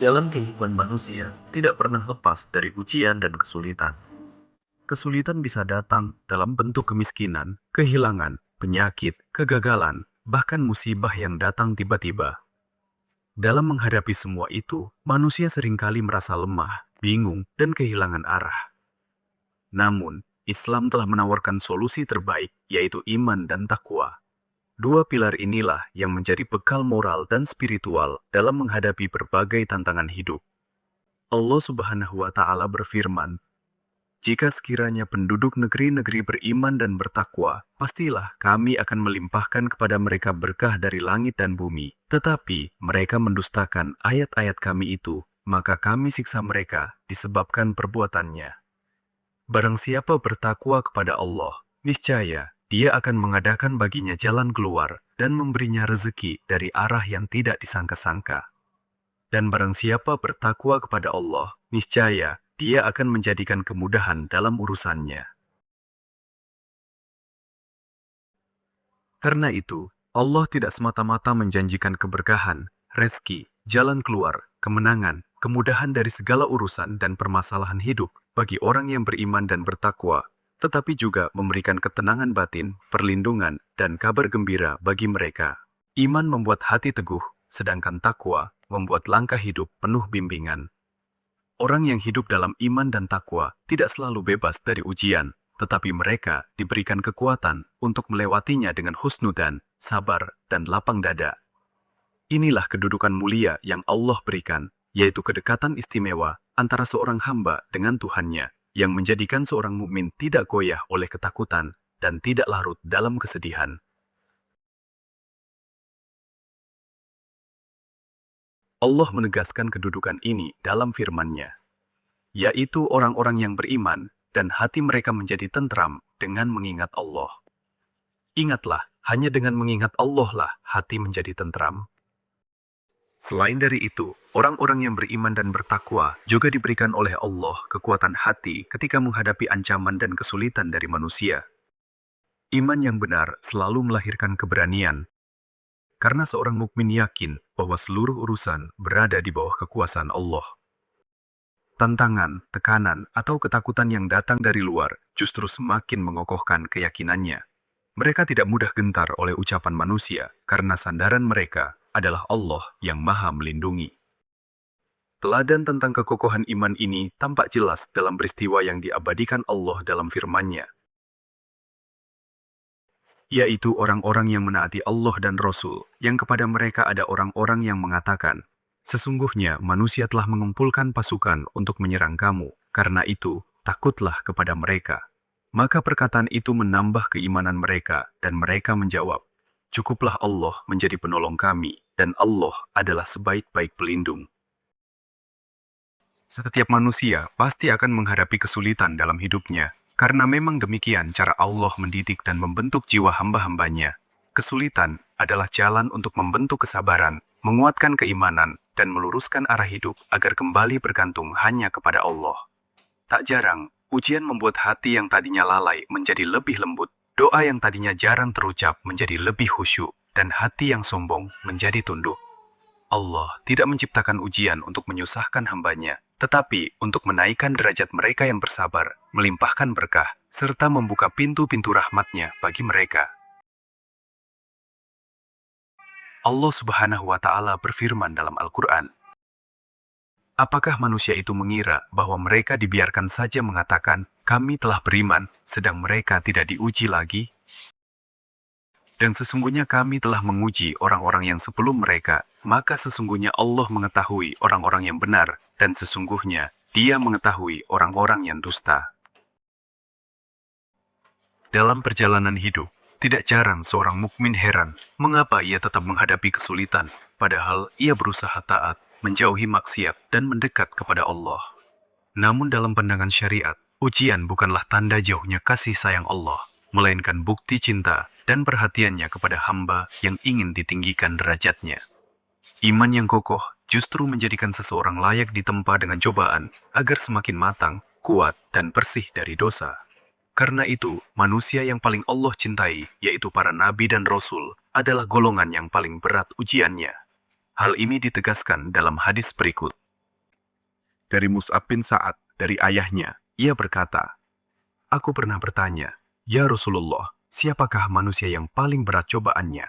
Dalam kehidupan manusia, tidak pernah lepas dari ujian dan kesulitan. Kesulitan bisa datang dalam bentuk kemiskinan, kehilangan, penyakit, kegagalan, bahkan musibah yang datang tiba-tiba. Dalam menghadapi semua itu, manusia seringkali merasa lemah, bingung, dan kehilangan arah. Namun, Islam telah menawarkan solusi terbaik, yaitu iman dan takwa. Dua pilar inilah yang menjadi bekal moral dan spiritual dalam menghadapi berbagai tantangan hidup. Allah Subhanahu wa Ta'ala berfirman, "Jika sekiranya penduduk negeri-negeri beriman dan bertakwa, pastilah kami akan melimpahkan kepada mereka berkah dari langit dan bumi. Tetapi mereka mendustakan ayat-ayat kami itu, maka kami siksa mereka disebabkan perbuatannya. Barang siapa bertakwa kepada Allah, niscaya Dia akan mengadakan baginya jalan keluar dan memberinya rezeki dari arah yang tidak disangka-sangka. Dan barang siapa bertakwa kepada Allah, niscaya Dia akan menjadikan kemudahan dalam urusannya." Karena itu, Allah tidak semata-mata menjanjikan keberkahan, rezeki, jalan keluar, kemenangan, kemudahan dari segala urusan dan permasalahan hidup bagi orang yang beriman dan bertakwa, tetapi juga memberikan ketenangan batin, perlindungan, dan kabar gembira bagi mereka. Iman membuat hati teguh, sedangkan takwa membuat langkah hidup penuh bimbingan. Orang yang hidup dalam iman dan takwa tidak selalu bebas dari ujian, tetapi mereka diberikan kekuatan untuk melewatinya dengan husnudzan, sabar, dan lapang dada. Inilah kedudukan mulia yang Allah berikan, yaitu kedekatan istimewa antara seorang hamba dengan Tuhannya, yang menjadikan seorang mukmin tidak goyah oleh ketakutan dan tidak larut dalam kesedihan. Allah menegaskan kedudukan ini dalam firman-Nya, yaitu orang-orang yang beriman dan hati mereka menjadi tentram dengan mengingat Allah. Ingatlah, hanya dengan mengingat Allah lah hati menjadi tentram. Selain dari itu, orang-orang yang beriman dan bertakwa juga diberikan oleh Allah kekuatan hati ketika menghadapi ancaman dan kesulitan dari manusia. Iman yang benar selalu melahirkan keberanian, karena seorang mukmin yakin bahwa seluruh urusan berada di bawah kekuasaan Allah. Tantangan, tekanan, atau ketakutan yang datang dari luar justru semakin mengokohkan keyakinannya. Mereka tidak mudah gentar oleh ucapan manusia karena sandaran mereka adalah Allah yang Maha Melindungi. Teladan tentang kekokohan iman ini tampak jelas dalam peristiwa yang diabadikan Allah dalam firman-Nya, yaitu orang-orang yang menaati Allah dan Rasul, yang kepada mereka ada orang-orang yang mengatakan, "Sesungguhnya manusia telah mengumpulkan pasukan untuk menyerang kamu, karena itu takutlah kepada mereka." Maka perkataan itu menambah keimanan mereka, dan mereka menjawab, "Cukuplah Allah menjadi penolong kami, dan Allah adalah sebaik-baik pelindung." Setiap manusia pasti akan menghadapi kesulitan dalam hidupnya, karena memang demikian cara Allah mendidik dan membentuk jiwa hamba-hambanya. Kesulitan adalah jalan untuk membentuk kesabaran, menguatkan keimanan, dan meluruskan arah hidup agar kembali bergantung hanya kepada Allah. Tak jarang, ujian membuat hati yang tadinya lalai menjadi lebih lembut, doa yang tadinya jarang terucap menjadi lebih khusyuk, dan hati yang sombong menjadi tunduk. Allah tidak menciptakan ujian untuk menyusahkan hambanya, tetapi untuk menaikkan derajat mereka yang bersabar, melimpahkan berkah, serta membuka pintu-pintu rahmat-Nya bagi mereka. Allah Subhanahu wa Ta'ala berfirman dalam Al-Quran, "Apakah manusia itu mengira bahwa mereka dibiarkan saja mengatakan, 'Kami telah beriman,' sedang mereka tidak diuji lagi? Dan sesungguhnya kami telah menguji orang-orang yang sebelum mereka, maka sesungguhnya Allah mengetahui orang-orang yang benar, dan sesungguhnya Dia mengetahui orang-orang yang dusta." Dalam perjalanan hidup, tidak jarang seorang mukmin heran mengapa ia tetap menghadapi kesulitan, padahal ia berusaha taat, menjauhi maksiat, dan mendekat kepada Allah. Namun dalam pandangan syariat, ujian bukanlah tanda jauhnya kasih sayang Allah, melainkan bukti cinta dan perhatiannya kepada hamba yang ingin ditinggikan derajatnya. Iman yang kokoh justru menjadikan seseorang layak ditempa dengan cobaan agar semakin matang, kuat, dan bersih dari dosa. Karena itu, manusia yang paling Allah cintai, yaitu para nabi dan rasul, adalah golongan yang paling berat ujiannya. Hal ini ditegaskan dalam hadis berikut. Dari Mus'ab bin Sa'ad, dari ayahnya, ia berkata, "Aku pernah bertanya, 'Ya Rasulullah, siapakah manusia yang paling berat cobaannya?'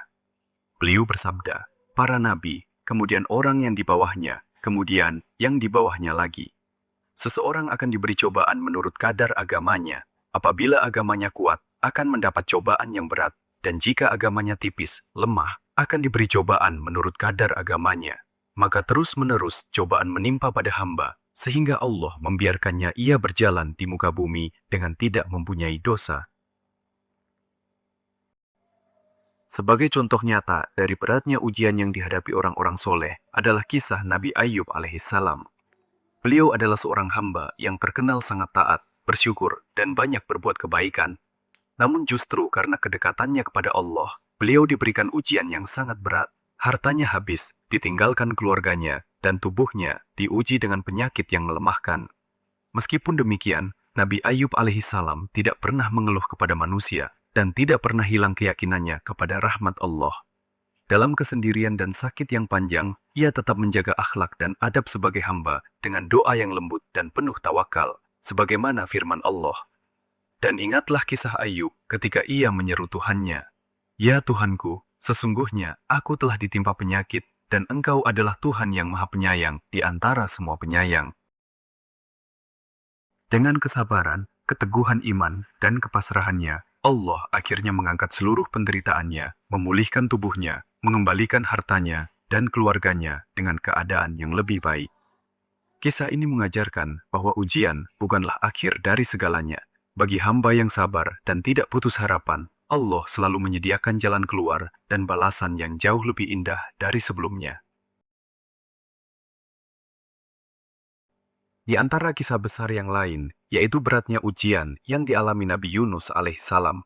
Beliau bersabda, 'Para nabi, kemudian orang yang di bawahnya, kemudian yang di bawahnya lagi.' Seseorang akan diberi cobaan menurut kadar agamanya. Apabila agamanya kuat, akan mendapat cobaan yang berat, dan jika agamanya tipis, lemah, akan diberi cobaan menurut kadar agamanya. Maka terus-menerus cobaan menimpa pada hamba, sehingga Allah membiarkannya ia berjalan di muka bumi dengan tidak mempunyai dosa." Sebagai contoh nyata dari beratnya ujian yang dihadapi orang-orang soleh adalah kisah Nabi Ayyub alaihissalam. Beliau adalah seorang hamba yang terkenal sangat taat, bersyukur, dan banyak berbuat kebaikan. Namun justru karena kedekatannya kepada Allah, beliau diberikan ujian yang sangat berat. Hartanya habis, ditinggalkan keluarganya, dan tubuhnya diuji dengan penyakit yang melemahkan. Meskipun demikian, Nabi Ayyub alaihissalam tidak pernah mengeluh kepada manusia, dan tidak pernah hilang keyakinannya kepada rahmat Allah. Dalam kesendirian dan sakit yang panjang, ia tetap menjaga akhlak dan adab sebagai hamba dengan doa yang lembut dan penuh tawakal, sebagaimana firman Allah. Dan ingatlah kisah Ayyub ketika ia menyeru Tuhannya, "Ya Tuhanku, sesungguhnya aku telah ditimpa penyakit, dan Engkau adalah Tuhan yang Maha Penyayang di antara semua penyayang." Dengan kesabaran, keteguhan iman, dan kepasrahannya, Allah akhirnya mengangkat seluruh penderitaannya, memulihkan tubuhnya, mengembalikan hartanya, dan keluarganya dengan keadaan yang lebih baik. Kisah ini mengajarkan bahwa ujian bukanlah akhir dari segalanya. Bagi hamba yang sabar dan tidak putus harapan, Allah selalu menyediakan jalan keluar dan balasan yang jauh lebih indah dari sebelumnya. Di antara kisah besar yang lain, yaitu beratnya ujian yang dialami Nabi Yunus alaihissalam.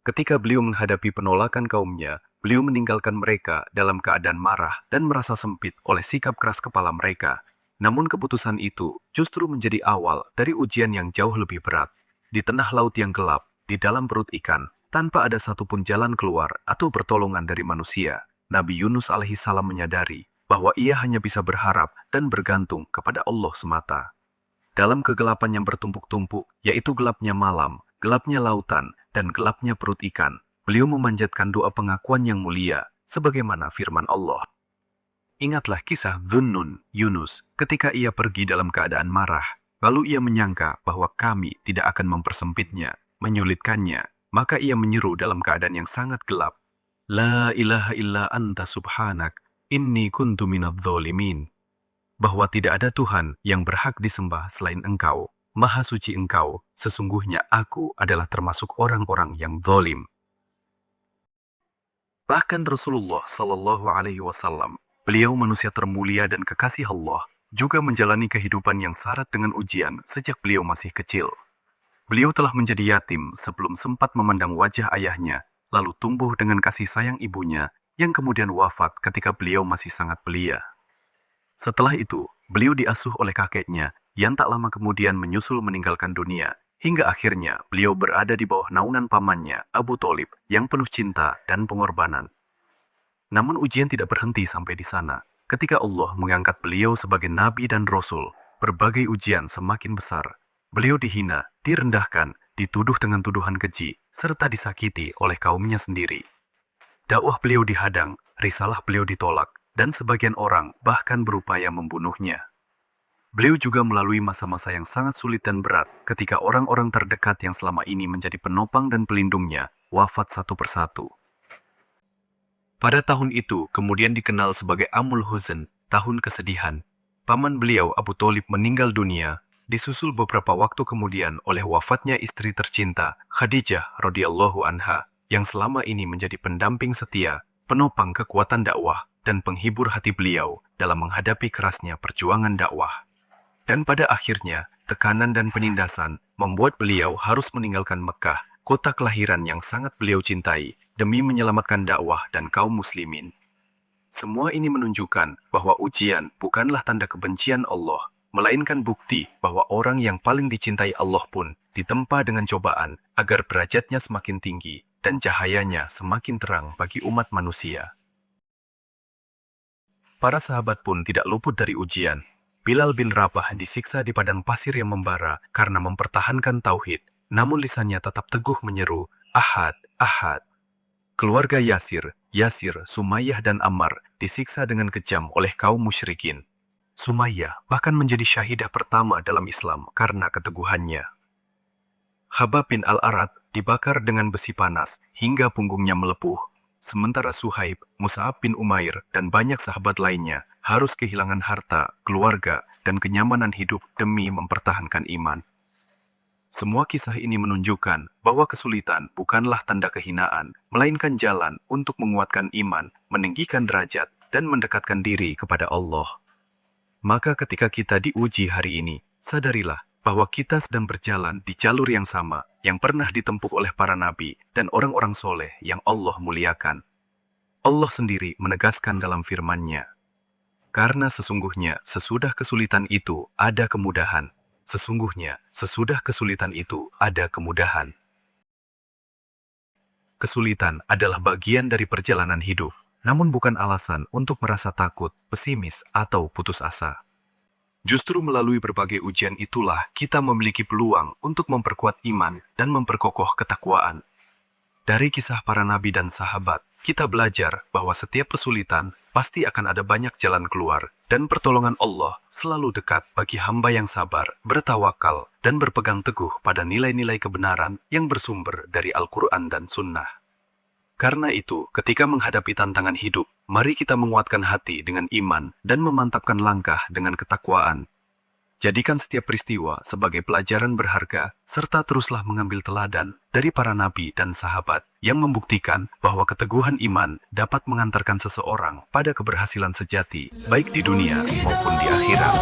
Ketika beliau menghadapi penolakan kaumnya, beliau meninggalkan mereka dalam keadaan marah dan merasa sempit oleh sikap keras kepala mereka. Namun keputusan itu justru menjadi awal dari ujian yang jauh lebih berat. Di tengah laut yang gelap, di dalam perut ikan, tanpa ada satupun jalan keluar atau pertolongan dari manusia, Nabi Yunus alaihissalam menyadari bahwa ia hanya bisa berharap dan bergantung kepada Allah semata. Dalam kegelapan yang bertumpuk-tumpuk, yaitu gelapnya malam, gelapnya lautan, dan gelapnya perut ikan, beliau memanjatkan doa pengakuan yang mulia, sebagaimana firman Allah. Ingatlah kisah Dhunnun, Yunus, ketika ia pergi dalam keadaan marah, lalu ia menyangka bahwa kami tidak akan mempersempitnya, menyulitkannya, maka ia menyeru dalam keadaan yang sangat gelap. La ilaha illa anta subhanak, inni kuntu minadh dholimin. Bahwa tidak ada Tuhan yang berhak disembah selain Engkau. Maha suci Engkau, sesungguhnya aku adalah termasuk orang-orang yang zalim. Bahkan Rasulullah Shallallahu Alaihi Wasallam, beliau manusia termulia dan kekasih Allah, juga menjalani kehidupan yang syarat dengan ujian sejak beliau masih kecil. Beliau telah menjadi yatim sebelum sempat memandang wajah ayahnya, lalu tumbuh dengan kasih sayang ibunya, yang kemudian wafat ketika beliau masih sangat belia. Setelah itu, beliau diasuh oleh kakeknya, yang tak lama kemudian menyusul meninggalkan dunia, hingga akhirnya beliau berada di bawah naungan pamannya, Abu Thalib, yang penuh cinta dan pengorbanan. Namun ujian tidak berhenti sampai di sana. Ketika Allah mengangkat beliau sebagai nabi dan rasul, berbagai ujian semakin besar. Beliau dihina, direndahkan, dituduh dengan tuduhan keji, serta disakiti oleh kaumnya sendiri. Dakwah beliau dihadang, risalah beliau ditolak, dan sebagian orang bahkan berupaya membunuhnya. Beliau juga melalui masa-masa yang sangat sulit dan berat ketika orang-orang terdekat yang selama ini menjadi penopang dan pelindungnya wafat satu persatu. Pada tahun itu kemudian dikenal sebagai Amul Huzn, tahun kesedihan. Paman beliau Abu Thalib meninggal dunia, disusul beberapa waktu kemudian oleh wafatnya istri tercinta Khadijah radhiyallahu anha, yang selama ini menjadi pendamping setia, penopang kekuatan dakwah, dan penghibur hati beliau dalam menghadapi kerasnya perjuangan dakwah. Dan pada akhirnya, tekanan dan penindasan membuat beliau harus meninggalkan Mekah, kota kelahiran yang sangat beliau cintai, demi menyelamatkan dakwah dan kaum muslimin. Semua ini menunjukkan bahwa ujian bukanlah tanda kebencian Allah, melainkan bukti bahwa orang yang paling dicintai Allah pun ditempa dengan cobaan agar derajatnya semakin tinggi dan cahayanya semakin terang bagi umat manusia. Para sahabat pun tidak luput dari ujian. Bilal bin Rabah disiksa di padang pasir yang membara karena mempertahankan tauhid, namun lisannya tetap teguh menyeru, Ahad, Ahad. Keluarga Yasir, Sumayyah dan Ammar disiksa dengan kejam oleh kaum musyrikin. Sumayyah bahkan menjadi syahidah pertama dalam Islam karena keteguhannya. Habab bin Al-Arad dibakar dengan besi panas hingga punggungnya melepuh. Sementara Suhaib, Mus'ab bin Umair, dan banyak sahabat lainnya harus kehilangan harta, keluarga, dan kenyamanan hidup demi mempertahankan iman. Semua kisah ini menunjukkan bahwa kesulitan bukanlah tanda kehinaan, melainkan jalan untuk menguatkan iman, meninggikan derajat, dan mendekatkan diri kepada Allah. Maka ketika kita diuji hari ini, sadarilah bahwa kita sedang berjalan di jalur yang sama yang pernah ditempuh oleh para nabi dan orang-orang soleh yang Allah muliakan. Allah sendiri menegaskan dalam firman-Nya, karena sesungguhnya sesudah kesulitan itu ada kemudahan. Sesungguhnya sesudah kesulitan itu ada kemudahan. Kesulitan adalah bagian dari perjalanan hidup, namun bukan alasan untuk merasa takut, pesimis, atau putus asa. Justru melalui berbagai ujian itulah kita memiliki peluang untuk memperkuat iman dan memperkokoh ketakwaan. Dari kisah para nabi dan sahabat, kita belajar bahwa setiap kesulitan pasti akan ada banyak jalan keluar, dan pertolongan Allah selalu dekat bagi hamba yang sabar, bertawakal, dan berpegang teguh pada nilai-nilai kebenaran yang bersumber dari Al-Quran dan Sunnah. Karena itu, ketika menghadapi tantangan hidup, mari kita menguatkan hati dengan iman dan memantapkan langkah dengan ketakwaan. Jadikan setiap peristiwa sebagai pelajaran berharga, serta teruslah mengambil teladan dari para nabi dan sahabat yang membuktikan bahwa keteguhan iman dapat mengantarkan seseorang pada keberhasilan sejati, baik di dunia maupun di akhirat.